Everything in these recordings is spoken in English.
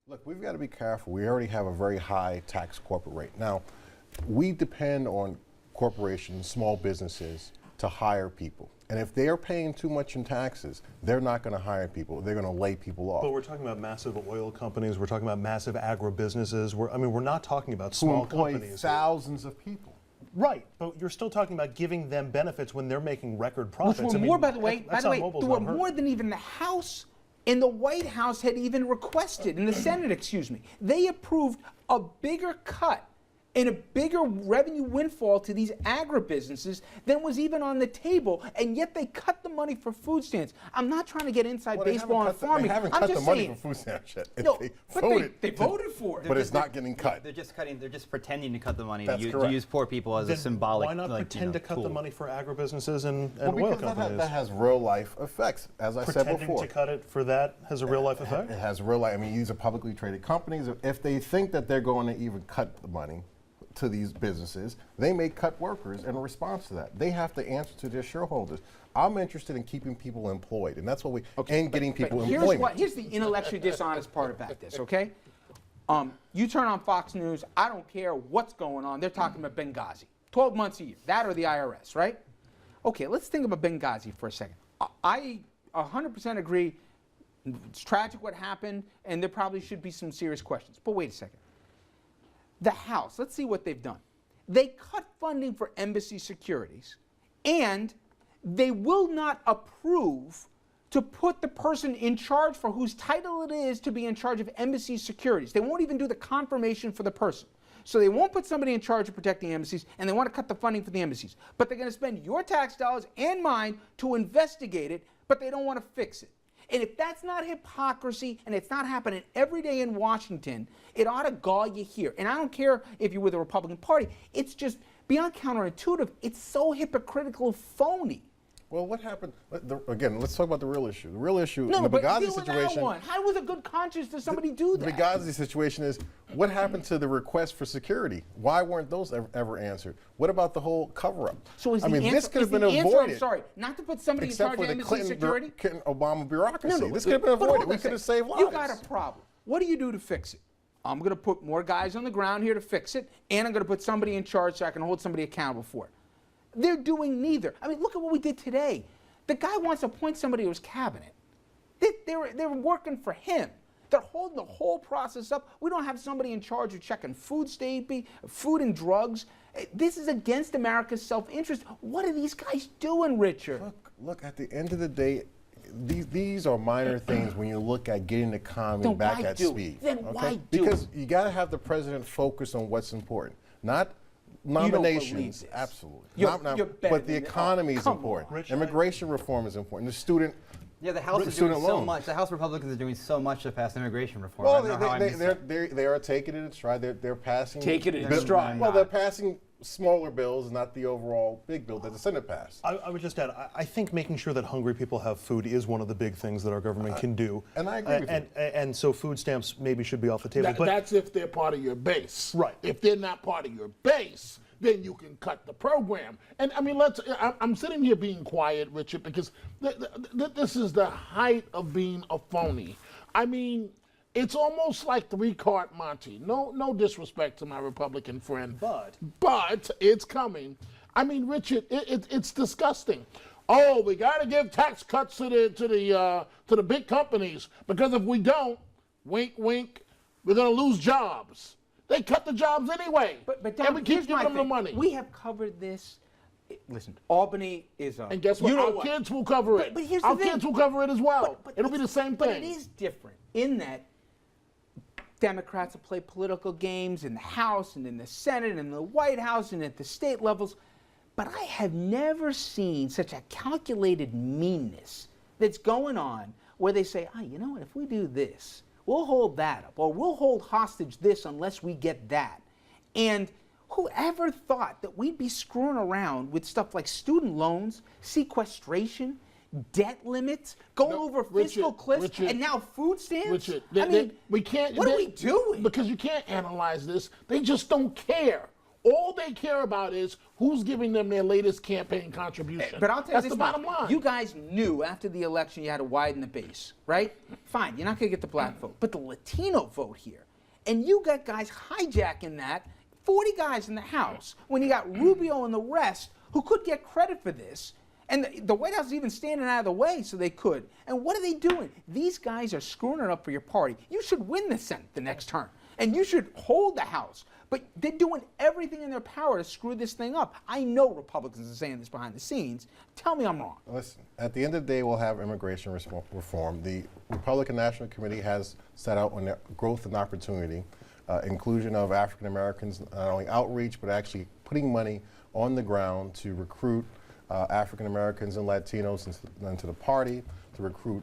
Look, we've got to be careful. We already have a very high tax corporate rate. Now, we depend on corporations, small businesses, to hire people. And if they are paying too much in taxes, they're not going to hire people. They're going to lay people off. But we're talking about massive oil companies. We're talking about massive agribusinesses. We're not talking about small companies. Thousands of people. Right, but you're still talking about giving them benefits when they're making record profits. Which were more, by the way, there were more than even the House and the White House had even requested, in the Senate, excuse me. They approved a bigger cut and a bigger revenue windfall to these agribusinesses than was even on the table, and yet they cut the money for food stamps. I'm not trying to get inside baseball on farming. They haven't I'm cut just the money saying, for food stamps yet. No, they voted for it. But it's not getting cut. They're just pretending to cut the money. That's to correct. use poor people as a symbolic. Why not pretend to cut tool. the money for agribusinesses and Well, oil because companies? that has real life effects, as I said before. Pretending to cut it for that has a real life effect? It has real life. I mean, these are publicly traded companies. If they think that they're going to even cut the money to these businesses, they may cut workers in response to that. They have to answer to their shareholders. I'm interested in keeping people employed, and that's what we and getting people employment. Here's the intellectually dishonest part about this, okay? You turn on Fox News, I don't care what's going on. They're talking about Benghazi. 12 months a year, that or the IRS, right? Okay, let's think about Benghazi for a second. I 100% agree. It's tragic what happened, and there probably should be some serious questions. But wait a second. The House, let's see what they've done. They cut funding for embassy securities, and they will not approve to put the person in charge for whose title it is to be in charge of embassy securities. They won't even do the confirmation for the person. So they won't put somebody in charge of protecting embassies, and they want to cut the funding for the embassies. But they're going to spend your tax dollars and mine to investigate it, but they don't want to fix it. And if that's not hypocrisy, and it's not happening every day in Washington, it ought to gall you here. And I don't care if you're with the Republican Party. It's just beyond counterintuitive. It's so hypocritical, phony. Well, what happened? Again, let's talk about the real issue. The real issue in No, the but Benghazi deal with that situation. one. How with a good conscience does somebody do that? The Benghazi situation is what happened to the request for security? Why weren't those ever answered? What about the whole cover-up? So is I mean, the this answer, could have been answer, avoided. I'm sorry, not to put somebody in Except charge for of the embassy security? Clinton Obama bureaucracy. No, This could have been but avoided. hold We on a could have second. saved lives. You got a problem. What do you do to fix it? I'm going to put more guys on the ground here to fix it, and I'm going to put somebody in charge so I can hold somebody accountable for it. They're doing neither. I mean, look at what we did today. The guy wants to appoint somebody to his cabinet. They're working for him. They're holding the whole process up. We don't have somebody in charge of checking food safety, food and drugs. This is against America's self-interest. What are these guys doing, Richard? Look, at the end of the day, these are minor things when you look at getting the economy back at speed. Then why do Because you got to have the president focus on what's important, not nominations. Absolutely. But the economy is important. Immigration reform is important. The student. Yeah, the House is doing so much. The House Republicans are doing so much to pass immigration reform. Well, they are taking it in stride. They're passing. Taking it in stride. Well, they're passing smaller bills, not the overall big bill that the Senate passed. I would just add, I think making sure that hungry people have food is one of the big things that our government can do. And I agree with you. And so food stamps maybe should be off the table. But that's if they're part of your base. Right. If they're not part of your base, then you can cut the program. And I mean, I'm sitting here being quiet, Richard, because this is the height of being a phony. I mean, it's almost like three-card Monty. No disrespect to my Republican friend. But it's coming. I mean, Richard, it's disgusting. Oh, we got to give tax cuts to the big companies, because if we don't, wink, wink, we're going to lose jobs. They cut the jobs anyway, but and we keep giving them the money. We have covered this. Listen, Albany is a... And guess what? Our kids will cover it. But here's Our the thing. kids will cover it as well. It'll be the same thing. But it is different in that Democrats will play political games in the House and in the Senate and the White House and at the state levels. But I have never seen such a calculated meanness that's going on where they say, you know what, if we do this, we'll hold that up, or we'll hold hostage this unless we get that. And whoever thought that we'd be screwing around with stuff like student loans, sequestration, debt limits, going over fiscal cliffs, and now food stamps? Richard, we can't. What are we doing? Because you can't analyze this. They just don't care. All they care about is who's giving them their latest campaign contribution. But I'll tell you That's this the bottom much. line. You guys knew after the election you had to widen the base, right? Fine, you're not going to get the black vote, but the Latino vote here. And you got guys hijacking that, 40 guys in the House, when you got Rubio and the rest who could get credit for this. And the White House is even standing out of the way so they could. And what are they doing? These guys are screwing it up for your party. You should win the Senate the next term. And you should hold the House. But they're doing everything in their power to screw this thing up. I know Republicans are saying this behind the scenes. Tell me I'm wrong. Listen, at the end of the day, we'll have immigration reform. The Republican National Committee has set out on their growth and opportunity, inclusion of African Americans, not only outreach, but actually putting money on the ground to recruit African Americans and Latinos into the party, to recruit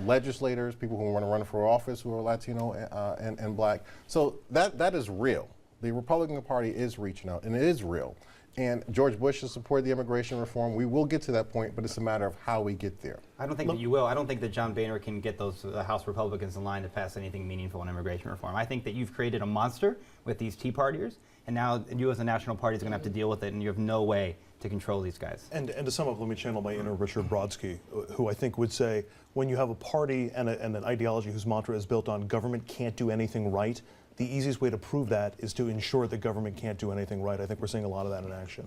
legislators, people who want to run for office who are Latino and black. So that is real. The Republican Party is reaching out, and it is real. And George Bush has supported the immigration reform. We will get to that point, but it's a matter of how we get there. I don't think that you will. I don't think that John Boehner can get those House Republicans in line to pass anything meaningful on immigration reform. I think that you've created a monster with these Tea Partiers, and now you as a national party is going to have to deal with it, and you have no way to control these guys. And to sum up, let me channel my inner Richard Brodsky, who I think would say, when you have a party and an ideology whose mantra is built on government can't do anything right, the easiest way to prove that is to ensure that government can't do anything right. I think we're seeing a lot of that in action.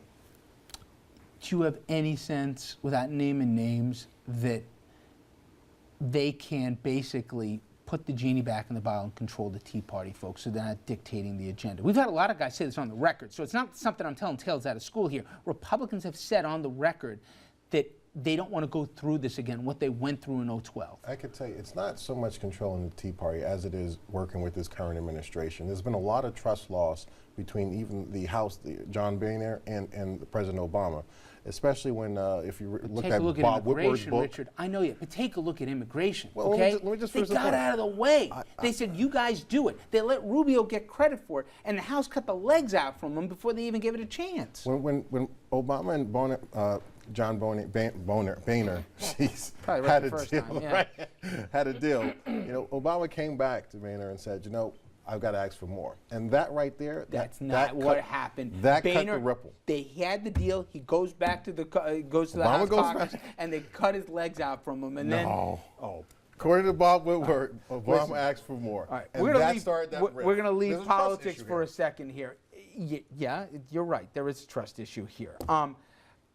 Do you have any sense, without naming names, that they can basically put the genie back in the bottle and control the Tea Party folks so they're not dictating the agenda? We've had a lot of guys say this on the record, so it's not something I'm telling tales out of school here. Republicans have said on the record that they don't want to go through this again, what they went through in 2012. I could tell you, it's not so much controlling the Tea Party as it is working with this current administration. There's been a lot of trust lost between even the House, John Boehner, and President Obama, especially when, if you look at Bob Woodward's book. Richard, I know you, but take a look at immigration, Well, okay? let me just they finish the got point. out of the way. They said, you guys do it. They let Rubio get credit for it, and the House cut the legs out from him before they even gave it a chance. When Obama and John Boehner, jeez, Probably right had the a first deal, time, yeah. right? Had a deal. You know, Obama came back to Boehner and said, you know, I've got to ask for more. And that right there, That's that not what cut, happened. That Boehner, cut the ripple. They had the deal. He goes back to the Obama House goes caucus, back. and they cut his legs out from him. And then, According to Bob Woodward, Obama asked for more. all right, and we're gonna that leave, started that we're going to leave There's a trust politics issue for here. a second here. Yeah, you're right. There is a trust issue here.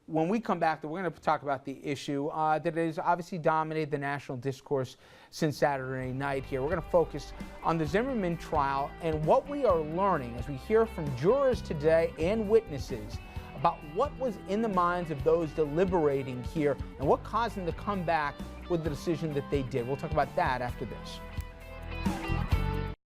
When we come back, we're going to talk about the issue that has obviously dominated the national discourse since Saturday night here. We're going to focus on the Zimmerman trial and what we are learning as we hear from jurors today and witnesses about what was in the minds of those deliberating here and what caused them to come back with the decision that they did. We'll talk about that after this.